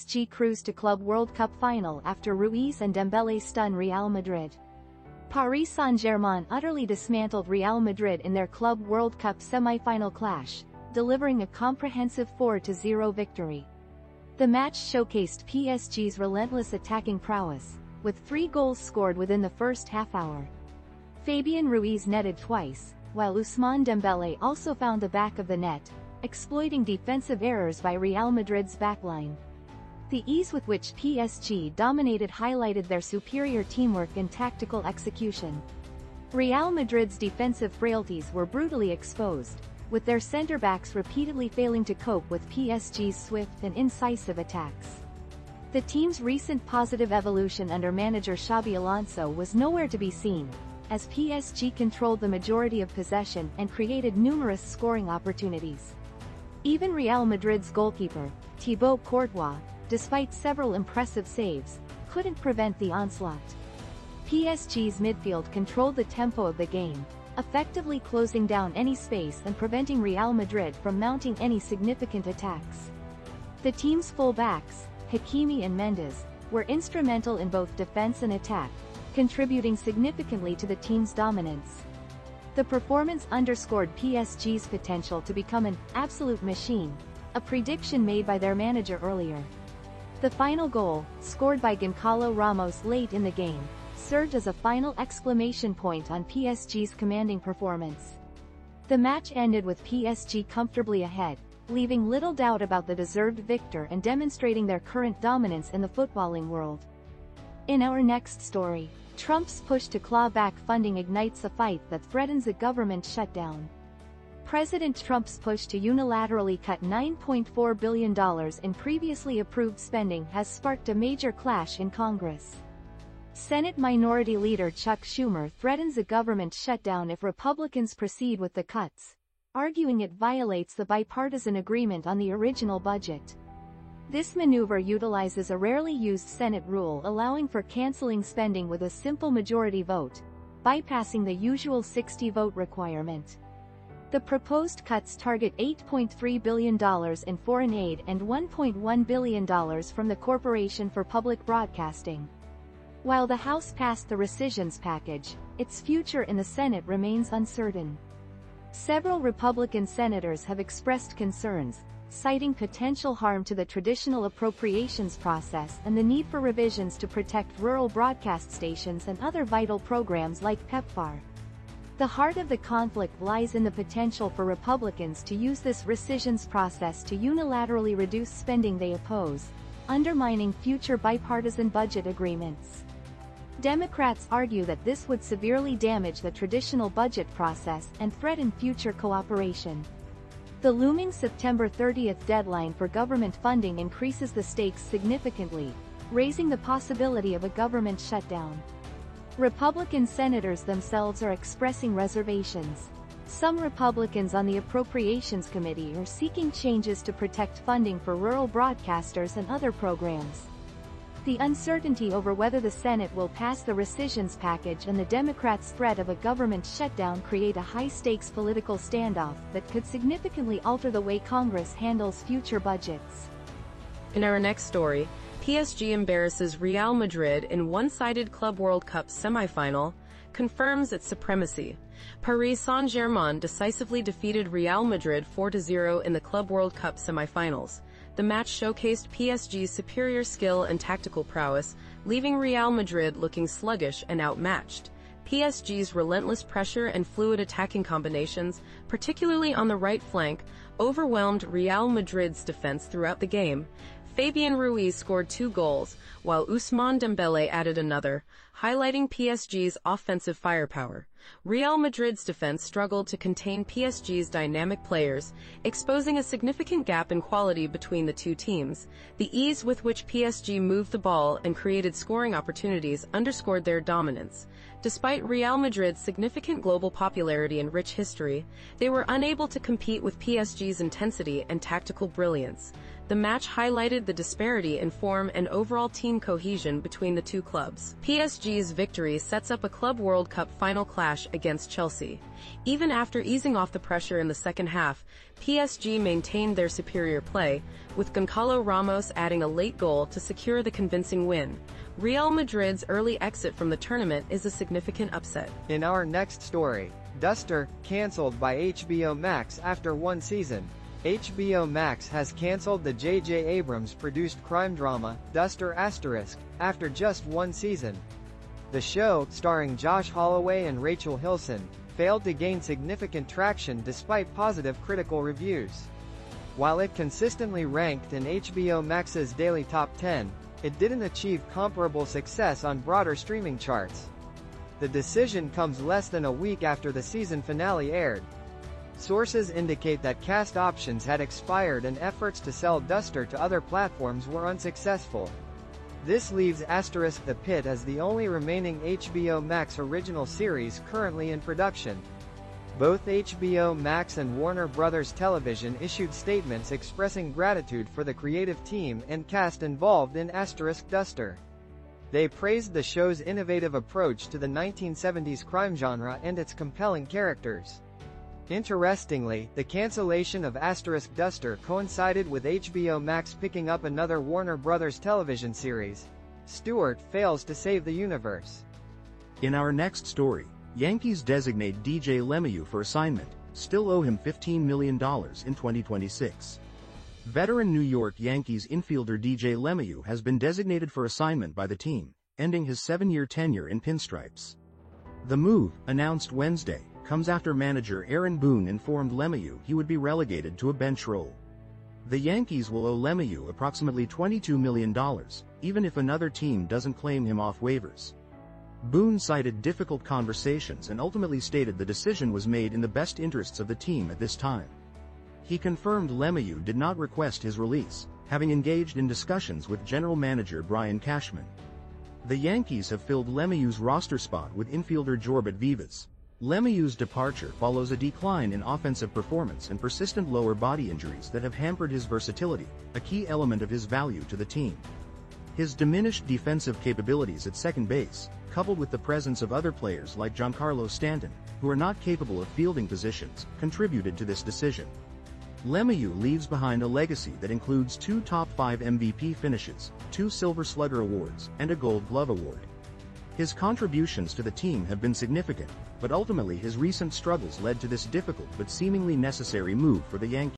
PSG cruised to Club World Cup final after Ruiz and Dembélé stun Real Madrid. Paris Saint-Germain utterly dismantled Real Madrid in their Club World Cup semi-final clash, delivering a comprehensive 4-0 victory. The match showcased PSG's relentless attacking prowess, with 3 goals scored within the first half-hour. Fabian Ruiz netted twice, while Ousmane Dembélé also found the back of the net, exploiting defensive errors by Real Madrid's backline. The ease with which PSG dominated highlighted their superior teamwork and tactical execution. Real Madrid's defensive frailties were brutally exposed, with their centre-backs repeatedly failing to cope with PSG's swift and incisive attacks. The team's recent positive evolution under manager Xabi Alonso was nowhere to be seen, as PSG controlled the majority of possession and created numerous scoring opportunities. Even Real Madrid's goalkeeper, Thibaut Courtois, despite several impressive saves, couldn't prevent the onslaught. PSG's midfield controlled the tempo of the game, effectively closing down any space and preventing Real Madrid from mounting any significant attacks. The team's full-backs, Hakimi and Mendes, were instrumental in both defense and attack, contributing significantly to the team's dominance. The performance underscored PSG's potential to become an absolute machine, a prediction made by their manager earlier. The final goal, scored by Gonçalo Ramos late in the game, served as a final exclamation point on PSG's commanding performance. The match ended with PSG comfortably ahead, leaving little doubt about the deserved victor and demonstrating their current dominance in the footballing world. In our next story, Trump's push to claw back funding ignites a fight that threatens a government shutdown. President Trump's push to unilaterally cut $9.4 billion in previously approved spending has sparked a major clash in Congress. Senate Minority Leader Chuck Schumer threatens a government shutdown if Republicans proceed with the cuts, arguing it violates the bipartisan agreement on the original budget. This maneuver utilizes a rarely used Senate rule allowing for canceling spending with a simple majority vote, bypassing the usual 60-vote requirement. The proposed cuts target $8.3 billion in foreign aid and $1.1 billion from the Corporation for Public Broadcasting. While the House passed the rescissions package, its future in the Senate remains uncertain. Several Republican senators have expressed concerns, citing potential harm to the traditional appropriations process and the need for revisions to protect rural broadcast stations and other vital programs like PEPFAR. The heart of the conflict lies in the potential for Republicans to use this rescissions process to unilaterally reduce spending they oppose, undermining future bipartisan budget agreements. Democrats argue that this would severely damage the traditional budget process and threaten future cooperation. The looming September 30th deadline for government funding increases the stakes significantly, raising the possibility of a government shutdown. Republican senators themselves are expressing reservations. Some Republicans on the Appropriations Committee are seeking changes to protect funding for rural broadcasters and other programs. The uncertainty over whether the Senate will pass the rescissions package and the Democrats' threat of a government shutdown create a high-stakes political standoff that could significantly alter the way Congress handles future budgets. In our next story, PSG embarrasses Real Madrid in one-sided Club World Cup semi-final, confirms its supremacy. Paris Saint-Germain decisively defeated Real Madrid 4-0 in the Club World Cup semi-finals. The match showcased PSG's superior skill and tactical prowess, leaving Real Madrid looking sluggish and outmatched. PSG's relentless pressure and fluid attacking combinations, particularly on the right flank, overwhelmed Real Madrid's defense throughout the game. Fabian Ruiz scored 2 goals, while Ousmane Dembélé added another, highlighting PSG's offensive firepower. Real Madrid's defense struggled to contain PSG's dynamic players, exposing a significant gap in quality between the two teams. The ease with which PSG moved the ball and created scoring opportunities underscored their dominance. Despite Real Madrid's significant global popularity and rich history, they were unable to compete with PSG's intensity and tactical brilliance. The match highlighted the disparity in form and overall team cohesion between the two clubs. PSG's victory sets up a Club World Cup final clash against Chelsea. Even after easing off the pressure in the second half, PSG maintained their superior play, with Goncalo Ramos adding a late goal to secure the convincing win. Real Madrid's early exit from the tournament is a significant upset. In our next story, Duster, cancelled by HBO Max after one season. HBO Max has cancelled the J.J. Abrams-produced crime drama, Duster *, after just one season. The show, starring Josh Holloway and Rachel Hilson, failed to gain significant traction despite positive critical reviews. While it consistently ranked in HBO Max's daily top 10, it didn't achieve comparable success on broader streaming charts. The decision comes less than a week after the season finale aired. Sources indicate that cast options had expired and efforts to sell Duster to other platforms were unsuccessful. This leaves * The Pit as the only remaining HBO Max original series currently in production. Both HBO Max and Warner Bros. Television issued statements expressing gratitude for the creative team and cast involved in * Duster. They praised the show's innovative approach to the 1970s crime genre and its compelling characters. Interestingly, the cancellation of * Duster coincided with HBO Max picking up another Warner Bros. Television series. Stewart fails to save the universe. In our next story, Yankees designate DJ LeMahieu for assignment, still owe him $15 million in 2026. Veteran New York Yankees infielder DJ LeMahieu has been designated for assignment by the team, ending his 7-year tenure in pinstripes. The move, announced Wednesday, comes after manager Aaron Boone informed LeMahieu he would be relegated to a bench role. The Yankees will owe LeMahieu approximately $22 million, even if another team doesn't claim him off waivers. Boone cited difficult conversations and ultimately stated the decision was made in the best interests of the team at this time. He confirmed LeMahieu did not request his release, having engaged in discussions with general manager Brian Cashman. The Yankees have filled LeMahieu's roster spot with infielder Jorbit Vivas. LeMahieu's departure follows a decline in offensive performance and persistent lower body injuries that have hampered his versatility, a key element of his value to the team. His diminished defensive capabilities at second base, coupled with the presence of other players like Giancarlo Stanton, who are not capable of fielding positions, contributed to this decision. LeMahieu leaves behind a legacy that includes 2 top 5 MVP finishes, 2 Silver Slugger awards, and a Gold Glove award. His contributions to the team have been significant, but ultimately his recent struggles led to this difficult but seemingly necessary move for the Yankees.